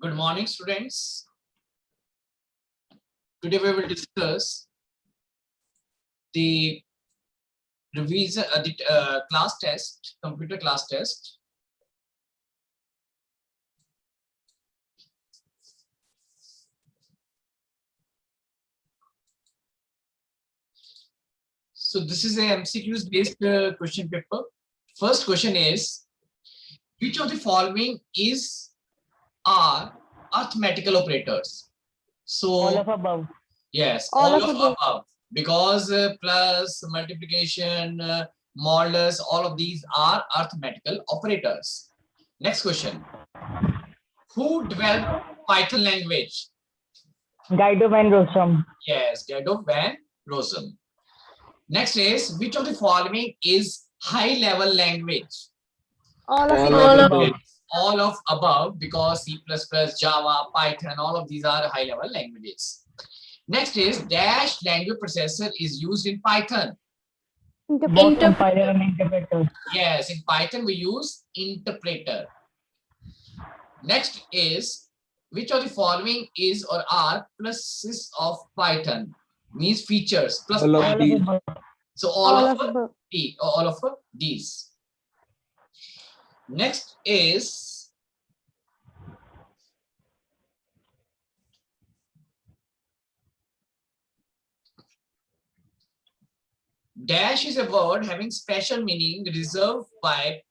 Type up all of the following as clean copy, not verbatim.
Good morning, students. Today we will discuss the revision, class test, computer class test. So this is a MCQs based question paper. First question is, which of the following are arithmetical operators? So All of above. yes, All all of of above. above, because plus, multiplication, modulus, all of these are arithmetical operators. Next question. Who developed Python language? Guido van Rossum. Yes, Guido van Rossum. Next is, which of the following is high-level language? All of All above. of above. All of above, because C++, Java, Python, all of these are high-level languages. Next is, dash language processor is used in Python. Both compiler and interpreter. Yes, in Python we use interpreter. Next is, which of the following is or are pluses of Python? Means features plus. All of above. So All of above. all of these. Next is, dash is a word having special meaning reserved by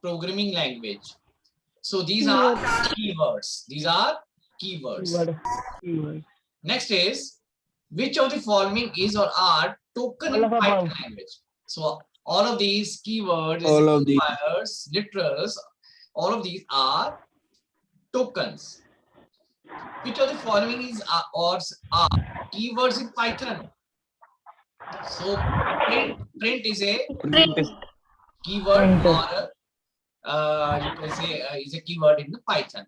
programming language. So these are keywords. These are keywords. Keyword. Next is, which of the following is or are token All in of Python above. language? So all of these keywords, All of these. identifiers, literals, all of these are tokens. Which of the following is or are keywords in Python? So print is a keyword, or you can say is a keyword in the Python.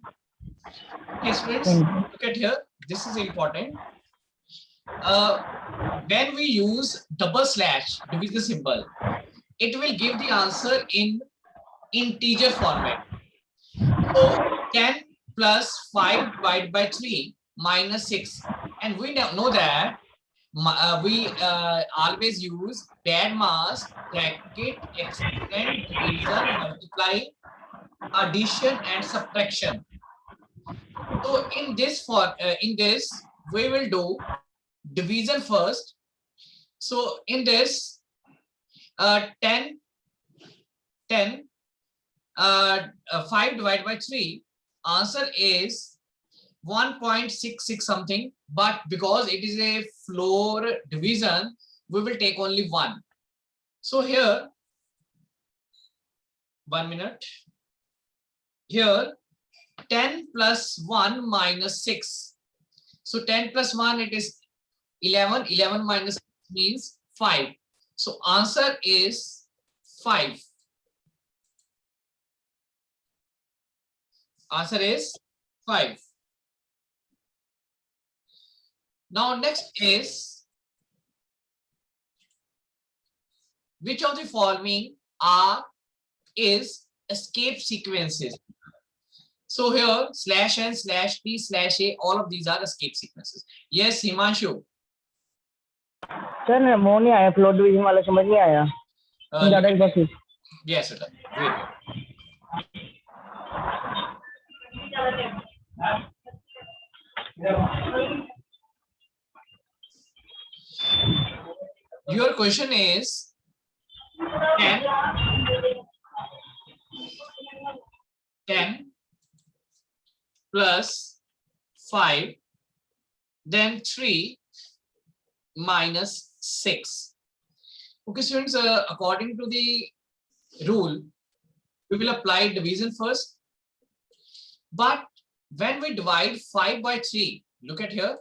Okay, students, look at here. This is important. When we use double slash division symbol, it will give the answer in integer format. So 10 plus 5 divided by 3 minus 6. And we now know that we always use bad mass, bracket, exponent, division, multiply, addition, and subtraction. So in this we will do division first. So in this 10 5 divided by 3, answer is 1.66 something, but because it is a floor division, we will take only 1. So here, 1 minute, here 10 plus 1 minus 6. So 10 plus 1, it is 11. 11 minus 6 means 5. So answer is 5. Answer is 5. Now next is, which of the following is escape sequences? So here slash n, slash p, slash a, all of these are escape sequences. Yes, Himanshu. Sir वो नहीं आया float division वाला समझ नहीं आया ज्यादा एक बार Yes, sir. Wait. Your question is 10 plus 5, then 3 minus 6. Okay, students, according to the rule, we will apply division first. But when we divide 5 by 3, look at here.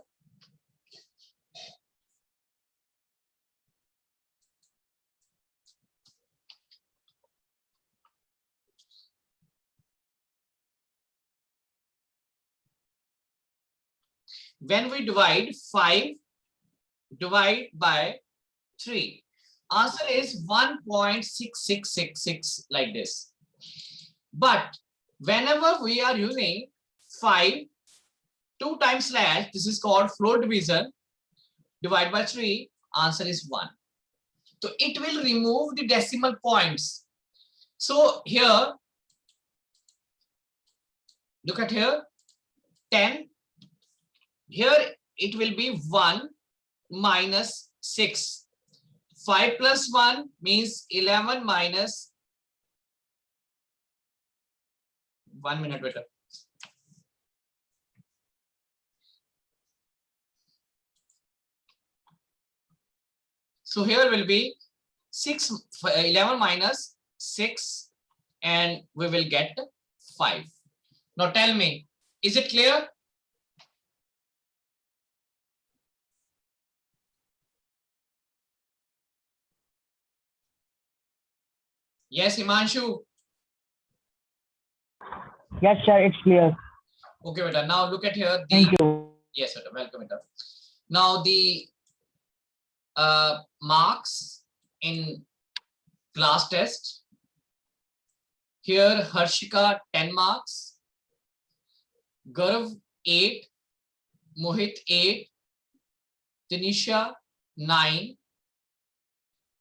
When we divide 5 by 3, answer is 1.6666 like this. But whenever we are using 5, 2 times slash, this is called float division, divide by 3, answer is 1. So it will remove the decimal points. So here, look at here, 10. Here it will be 1 minus 6. 5 plus 1 means 11 minus 1 minute better. So here will be 11 minus 6 and we will get 5. Now tell me, is it clear? Yes, Himanshu. Yes, sir, it's clear. Okay, beta. Now look at here. Thank you. Yes, beta. Welcome, beta. Now the marks in class test. Here Harshika 10 marks, Gaurav 8, Mohit 8, Tanisha 9,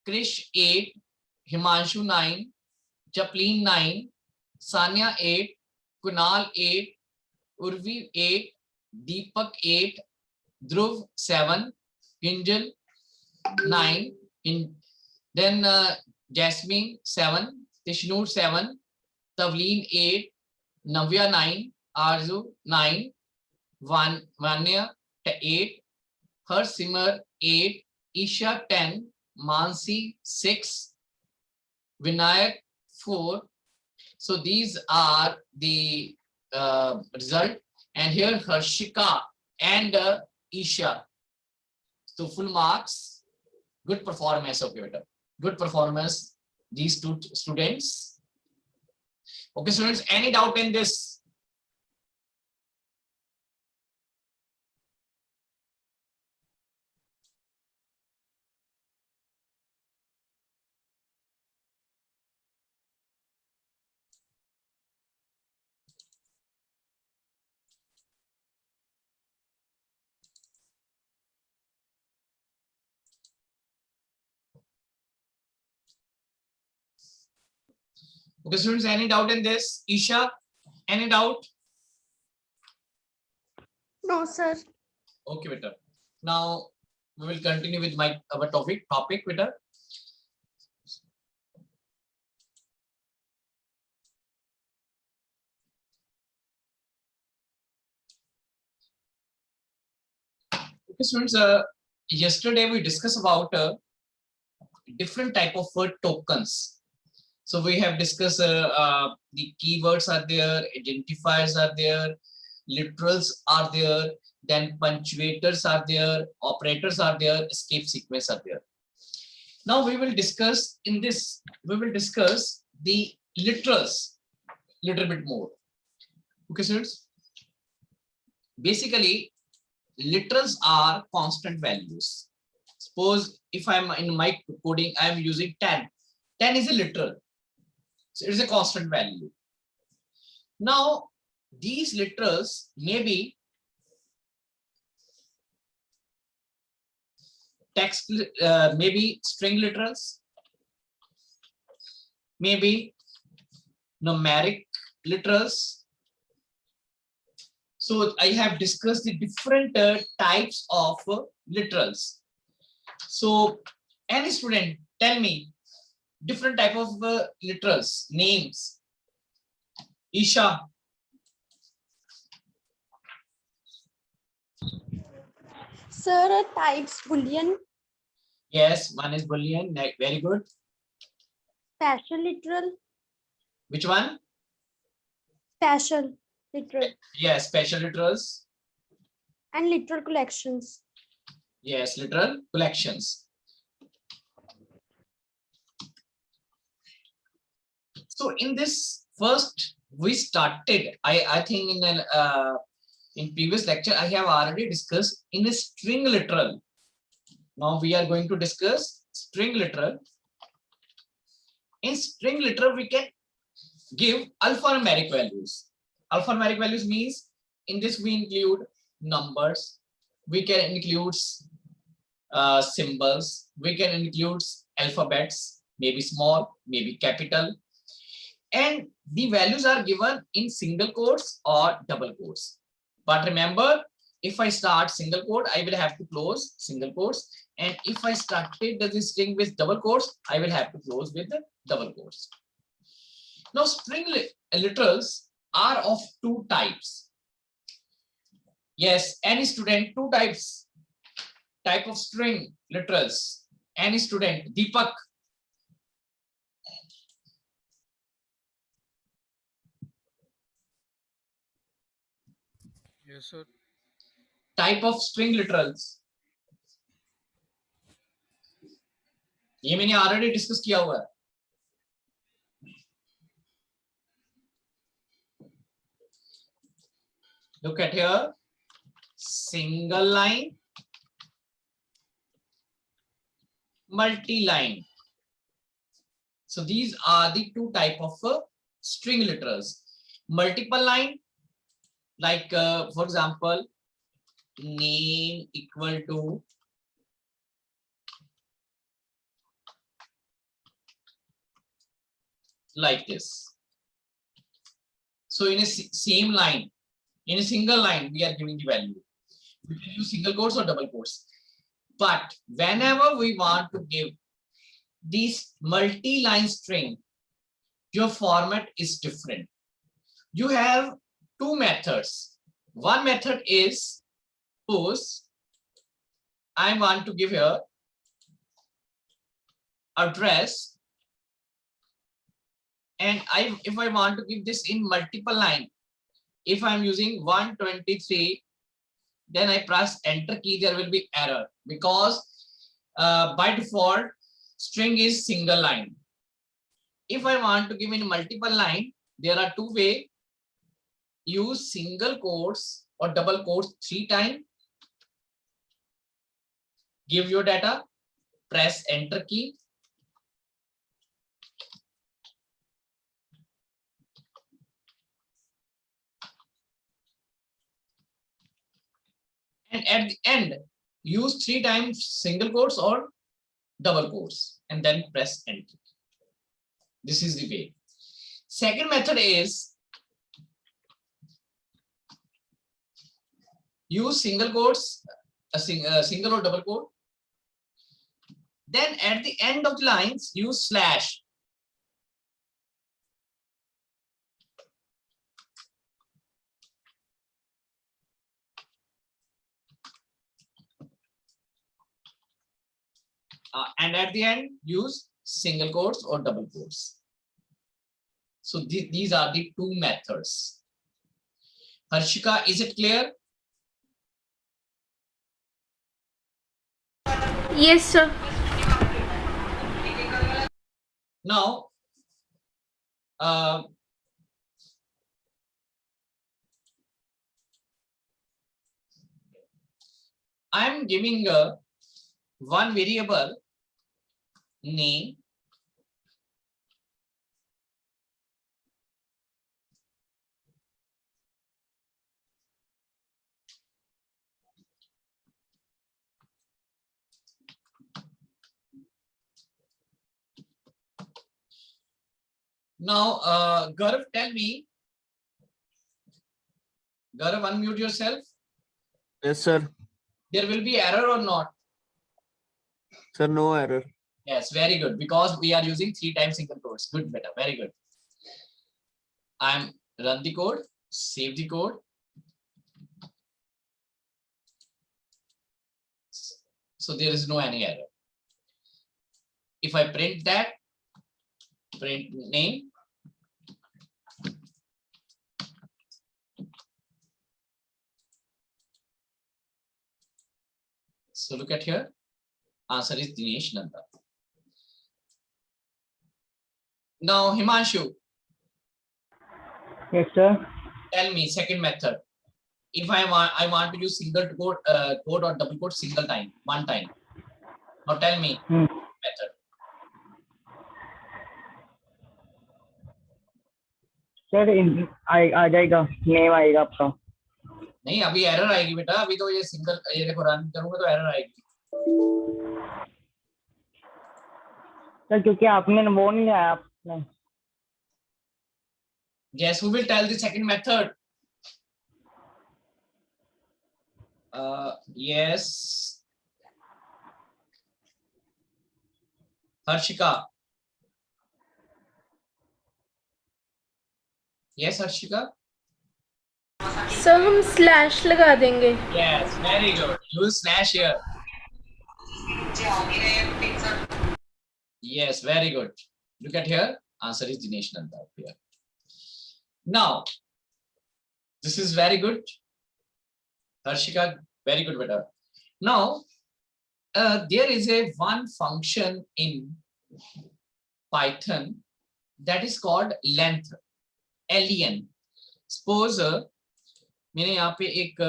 Krish 8, Himanshu 9, Chaplin 9, Sanya 8, Kunal 8, Urvi 8, Deepak 8, Dhruv 7, Hinjal 9, then Jasmine 7, Tishnur 7, Tavleen 8, Navya 9, Arzu 9, Vanya 8, Harsimar 8, Isha 10, Mansi 6, Vinayak 4. So these are the result. And here Harshika and Isha. So full marks. Good performance. Okay, beta. Good performance. These two students. Okay, students, any doubt in this? Okay, students, any doubt in this? Isha, any doubt? No, sir. Okay, beta. Now we will continue with our topic, beta. Okay, students, yesterday we discussed about different type of tokens. So we have discussed the keywords are there, identifiers are there, literals are there, then punctuators are there, operators are there, escape sequence are there. Now we will discuss in this, we will discuss the literals little bit more. Okay, students. Basically, literals are constant values. Suppose if I'm in my coding, I'm using 10. 10 is a literal. So it is a constant value. Now, these literals may be text, maybe string literals, maybe numeric literals. So I have discussed the different types of literals. So any student, tell me different type of literals, names. Isha. Sir, types Boolean, Yes, one is Boolean. Very good. partial literal, Which one? partial literal, Yes, special literals. and literal collections. Yes, literal collections. So in this first, we started. I think in previous lecture I have already discussed in a string literal. Now we are going to discuss string literal. In string literal, we can give alphanumeric values. Alphanumeric values means In this we include numbers, we can include symbols, we can include alphabets, maybe small, maybe capital, and the values are given in single quotes or double quotes. But remember, if I start single quote, I will have to close single quotes, and if I started the string with double quotes, I will have to close with the double quotes. Now string literals are of two types. Yes, any student, two type of string literals. Any student, Deepak. Yes, sir. Type of string literals. ये मैंने already discuss किया हुआ है. Look at here, single line, multi-line. So these are the two type of string literals. Multiple line, like for example, name equal to like this. So in a same line, in a single line, we are giving the value. We can use single quotes or double quotes. But whenever we want to give this multi-line string, your format is different. You have two methods. One method is, suppose I want to give here address, and if I want to give this in multiple line, if I'm using 123, then I press enter key, there will be error, because by default string is single line. If I want to give in multiple line, there are two ways. Use single quotes or double quotes 3 times. Give your data, press enter key. And at the end, use 3 times single quotes or double quotes and then press enter. This is the way. Second method is use single quotes, a single or double quote. Then at the end of the lines, use slash. And at the end, use single quotes or double quotes. So these are the two methods. Harshika, is it clear? Yes, sir. Now, I'm giving one variable name, now Gaurav, tell me, Gaurav, unmute yourself. Yes, sir. There will be error or not? Sir, no error. Yes, very good, because we are using 3 times single quotes. Good, better, very good. I'm run the code, save the code. So there is no any error. If I print that, print name, so look at here, answer is Dinesh Nanda. Now Himanshu, Yes, sir. tell me second method. If I want to use single quote, quote or double quote single time, one time. Now tell me method. Sir आ जाएगा name आएगा आपका. नहीं, अभी error आएगी बेटा, अभी तो ये सिंगल, ये देखो रन करूंगा तो एरर आएगी। सर क्योंकि आपने वो नहीं लाया आपने। Yes, who will tell the second method? Yes, Harshika. Yes, Harshika. Sir हम स्लैश लगा देंगे। Yes, very good. Use slash here. Yes, very good. Look at here. Answer is Dinesh Nanda here. Now, this is very good. Harshika, very good, beta. Now, there is a one function in Python that is called length, len. Suppose मैंने यहाँ पे एक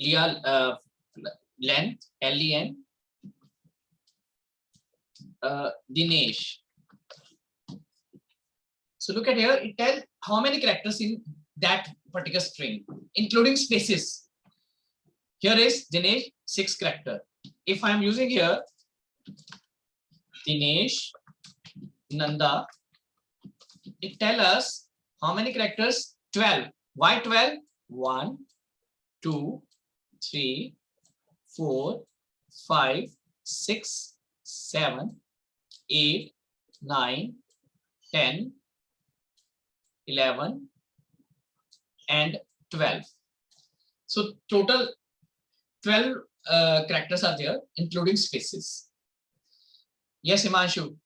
लिया length, len, Dinesh. So look at here, it tells how many characters in that particular string, including spaces. Here is Dinesh, 6 character. If I am using here Dinesh Nanda, it tells us how many characters? 12. Why 12? 1, 2, 3, 4, 5, 6, 7, 8, 9, 10, 11, and 12. So total 12 characters are there, including spaces. Yes, Himanshu.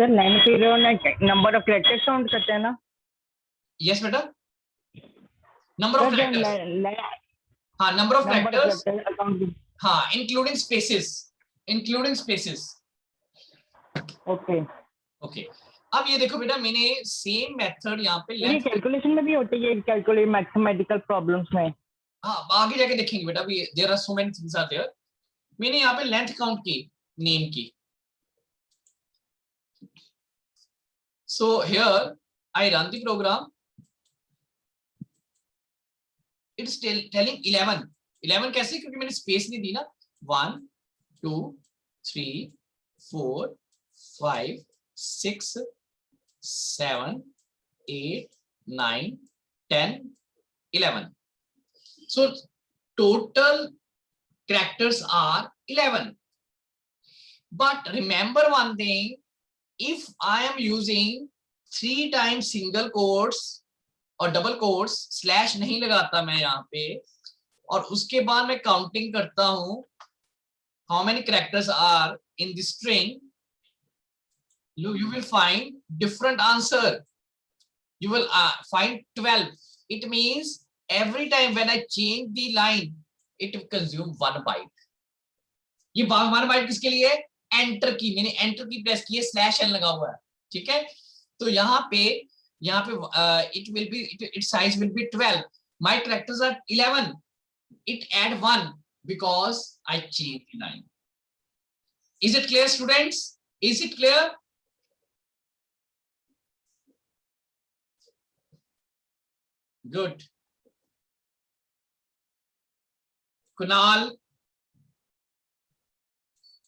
Sir line period number of characters count करते हैं ना? Yes, beta. Number of characters. हाँ, number of characters. हाँ, including spaces. Including spaces. Okay Okay. अब ये देखो बेटा, मैंने सेम मेथड यहाँ पे ये कैलकुलेशन में भी होती है, कैलकुलेट मैथमेटिकल प्रॉब्लम्स में। हाँ, आगे जाके देखेंगे बेटा, भी there are so many things are there. मैंने यहाँ पे लेंथ काउंट की नेम की। So here I run the program. It's telling 11. 11 कैसे? क्योंकि मैंने स्पेस नहीं दी ना। 1, 2, 3, 4, 5, 6, 7, 8, 9, 10, 11. So total characters are 11. But remember one thing, if I am using 3 times single quotes और डबल कोट्स, स्लैश नहीं लगाता मैं यहाँ पे, और उसके बाद मैं काउंटिंग करता हूं how many characters are in the string, you will find different answer. You will find 12. It means every time when I change the line, it will consume 1 byte. ये 1 byte किसके लिए? एंटर की, मैंने enter की press की है, slash N लगा हुआ है, ठीक है। तो यहाँ पे it will be, its size will be 12. My characters are 11. It add 1 because I changed the line. Is it clear, students? Is it clear? Good. Kunal,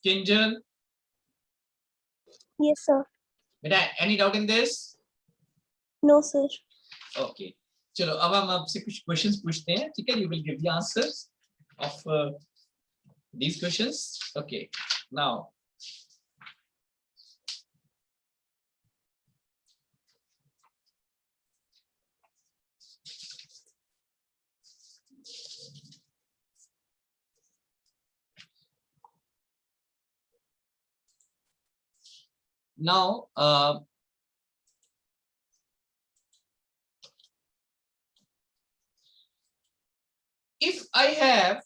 Kinjal. Yes, sir. Beta, any doubt in this? No, sir. Okay. चलो अब हम आपसे कुछ questions पूछते हैं, ठीक है? You will give the answers of these questions. Okay. Now, if I have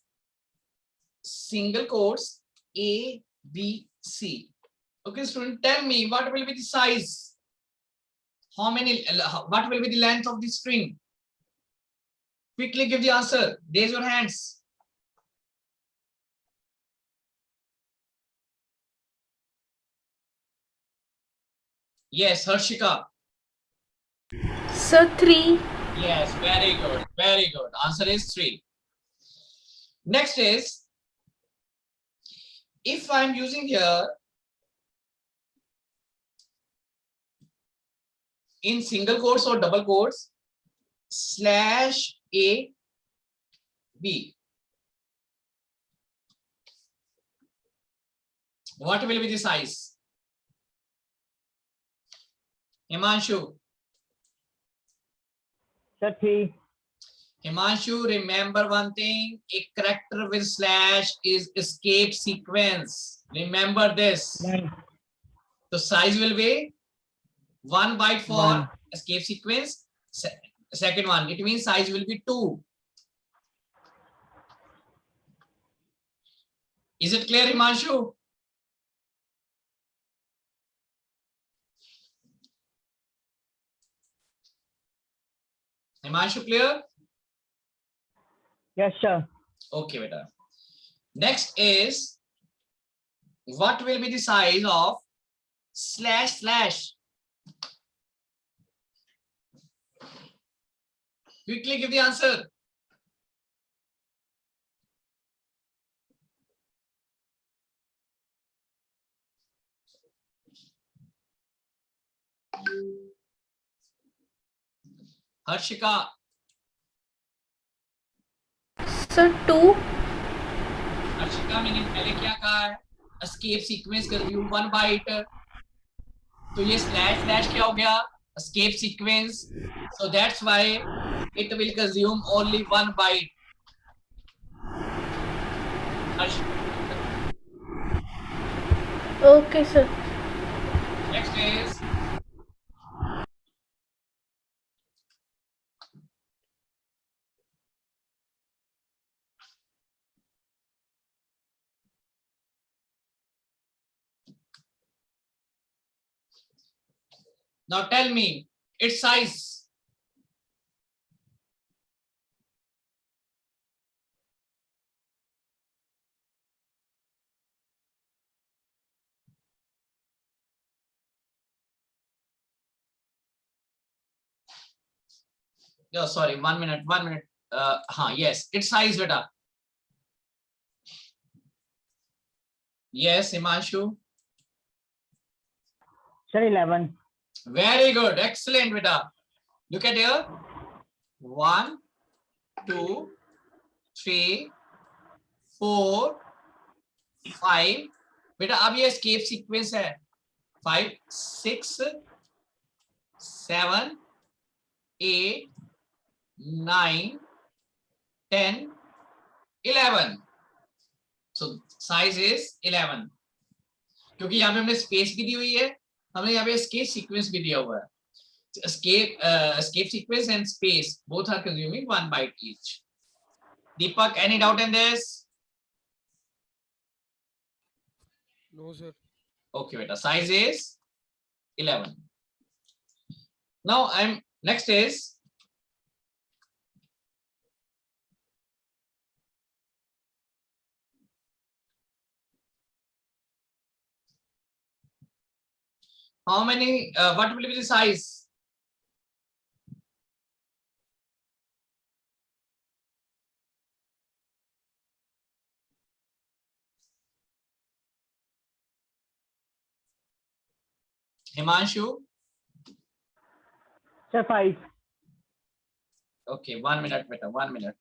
single quotes A, B, C, okay, student, tell me what will be the size? How many? What will be the length of the string? Quickly give the answer. Raise your hands. Yes, Harshika. Sir, 3. Yes, very good, very good. Answer is 3. Next is, if I'm using here in single quotes or double quotes, /A B, what will be the size? Himanshu. Sir, 3. Himanshu, remember one thing, a character with slash is escape sequence. Remember this. 1. The size will be 1 byte for 1. escape sequence. Second one, it means size will be 2. Is it clear, Himanshu? Himanshu, clear? Yes, sir. Okay, beta. Next is, what will be the size of //? Quickly give the answer. Harshika. Sir, 2. Harshika मैंने पहले क्या कहा है, escape sequence कर दियो 1 byte, तो ये // क्या हो गया, escape sequence, so that's why it will consume only 1 byte. Okay, sir. Next is, now tell me its size. No, sorry, 1 minute, 1 minute. Yes, its size, beta. Yes, Himanshu. Sir, 11. Very good, excellent, beta. Look at here. 1, 2, 3, 4, 5. बेटा अब ये escape sequence है. 5, 6, 7, 8, 9, 10, 11. So size is 11. क्योंकि यहाँ पे हमने space भी दी हुई है, हमने यहाँ पे escape sequence भी दिया हुआ है. Escape sequence and space both are consuming 1 byte each. Deepak, any doubt in this? No, sir. Okay, beta. Size is 11. Now next is, how many, what will be the size? Himanshu? Sir, 5. Okay, 1 minute, beta, 1 minute.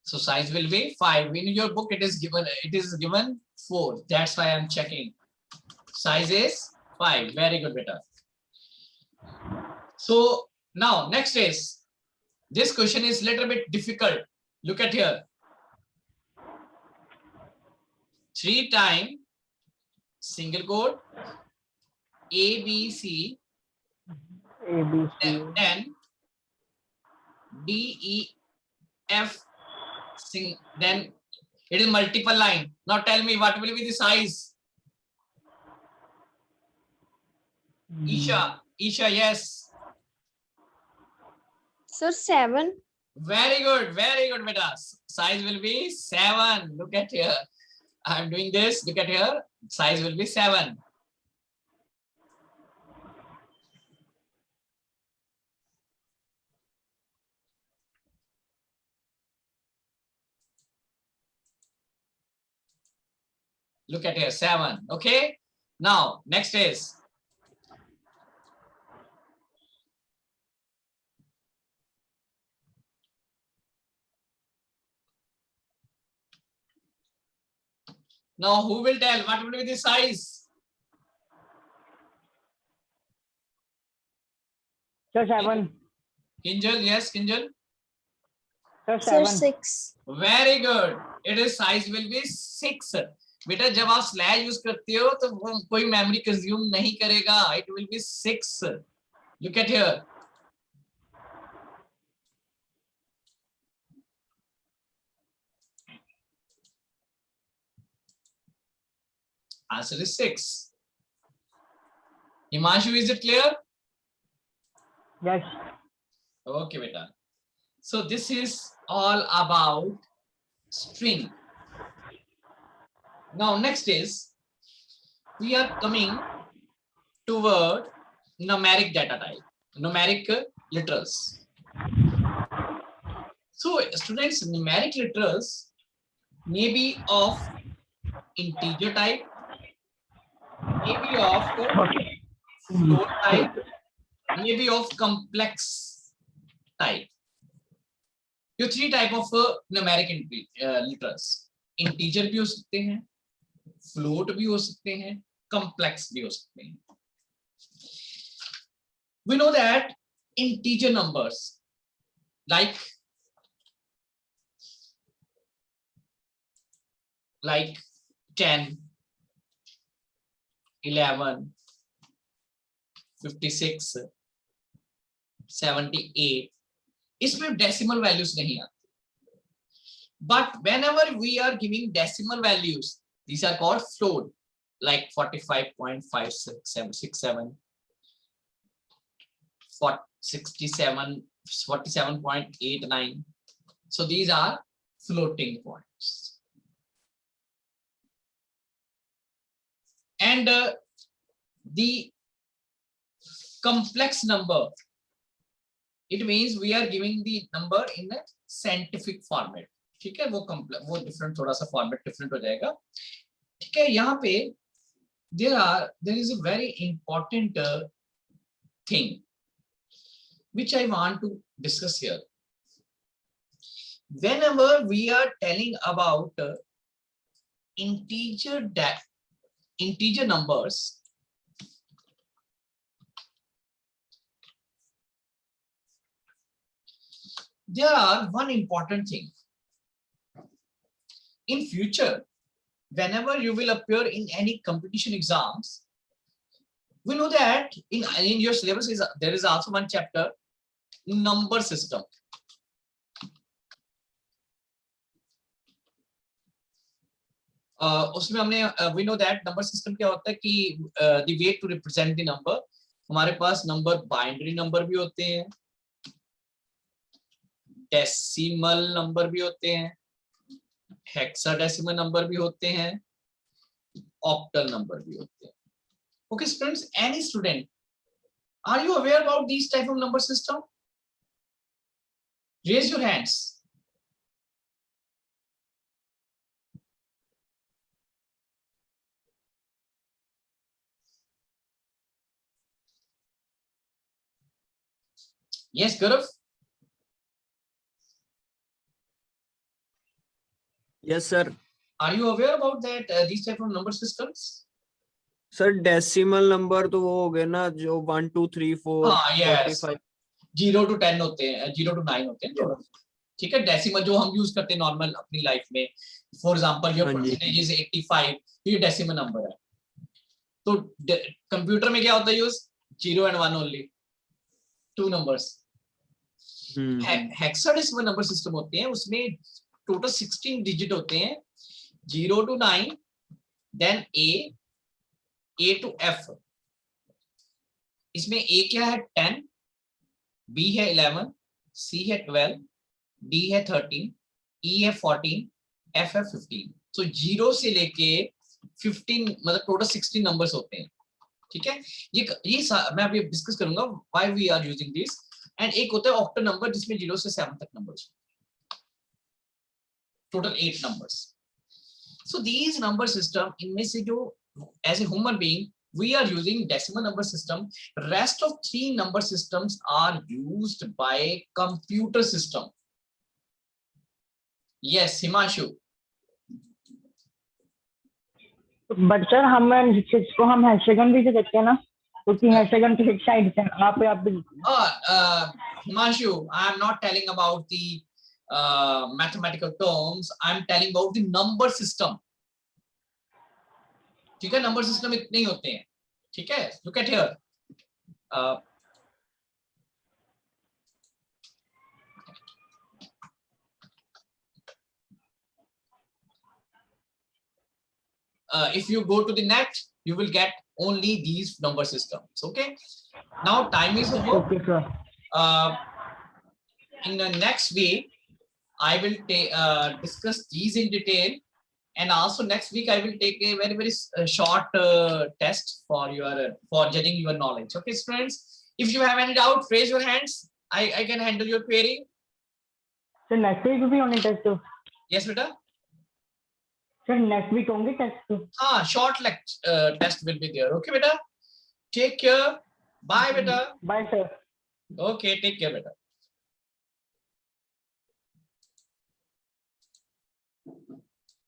So size will be 5. In your book, it is given 4. That's why I'm checking. Size is 5. Very good, beta. So now next is, this question is little bit difficult. Look at here. 3 times single quote ABC, A, B, C. then DEF, then it is multiple line. Now tell me what will be the size? Isha, yes. Sir, 7. Very good, beta. Size will be 7. Look at here. I'm doing this. Look at here. Size will be 7. Look at here, 7. Okay. Now, next is now who will tell what will be the size? Sir, 7. Kinjal, yes, Kinjal. Sir, Sir, 7. 6. Very good. It is size will be 6. बेटा जब आप slash use करते हो तो वो कोई memory consume नहीं करेगा. It will be 6. Look at here. Answer is 6. Himanshu, is it clear? Yes. Okay, beta. So this is all about string. Now next is we are coming toward numeric data type, numeric literals. So students, numeric literals may be of integer type, may be of float type, may be of complex type. ये 3 type of numeric literals. Integer भी हो सकते हैं, float भी हो सकते हैं, complex भी हो सकते हैं. We know that integer numbers like 10, 11, 56, 78, इसमें decimal values नहीं आती. But whenever we are giving decimal values, these are called float, like 45.567, 67, 47.89. So these are floating points. And the complex number, it means we are giving the number in a scientific format. ठीक है, वो different, थोड़ा सा format different हो जाएगा. ठीक है, यहाँ पे there is a very important thing which I want to discuss here. Whenever we are telling about integer numbers, there are one important thing. In future, whenever you will appear in any competition exams, we know that in your syllabus there is also one chapter, number system. उसमें हमने we know that number system क्या होता है कि the way to represent the number, हमारे पास number binary number भी होते हैं, decimal number भी होते हैं, hexadecimal number भी होते हैं, octal number भी होते हैं. Okay, students, any student, are you aware about these type of number system? Raise your hands. Yes, Gaurav. Yes, sir. Are you aware about that these type of number systems? Sir decimal number तो वो हो गए ना जो 1 2 3 4 हाँ, yes. 45 0 to 10 होते हैं, 0 to 9 होते हैं. ठीक है, डेसिमल जो हम यूज करते हैं नॉर्मल अपनी लाइफ में. For example your percentage is 85, तो ये डेसिमल नंबर है. तो कंप्यूटर में क्या होता है use? 0 and 1 only, 2 numbers. Hexadecimal number system होते हैं, उसमें टोटल 16 डिजिट होते हैं, 0 to 9, then A to F. इसमें A क्या है? 10, B है 11, C है 12, D है 13, E है 14, F है 15. So 0 से लेके 15 मतलब टोटल 16 नंबर्स होते हैं. ठीक है, मैं अभी डिस्कस करूंगा why we are using this. And एक होता है ऑक्टल नंबर जिसमें 0 से 7 तक numbers, total 8 numbers. So these number system, इनमें से जो as a human being we are using decimal number system. Rest of 3 number systems are used by computer system. Yes, Himanshu. But sir हम इसको हम hexagon भी दे सकते हैं ना, क्योंकि हेक्सागन के एक साइड से आप Himanshu, I am not telling about the mathematical terms. I am telling about the number system. ठीक है, नंबर सिस्टम इतने ही होते हैं. ठीक है, look at here. If you go to the net, you will get only these number systems. Okay, now time is over. Okay sir. In the next week, I will discuss these in detail. And also next week I will take a very short test for for judging your knowledge. Okay, students, if you have any doubt, raise your hands. I can handle your query. Sir next week भी होंगे test? Yes, beta. Sir next week होंगे test? हाँ, short test will be there. Okay, beta. Take care. Bye, beta. Bye sir. Okay, take care, beta.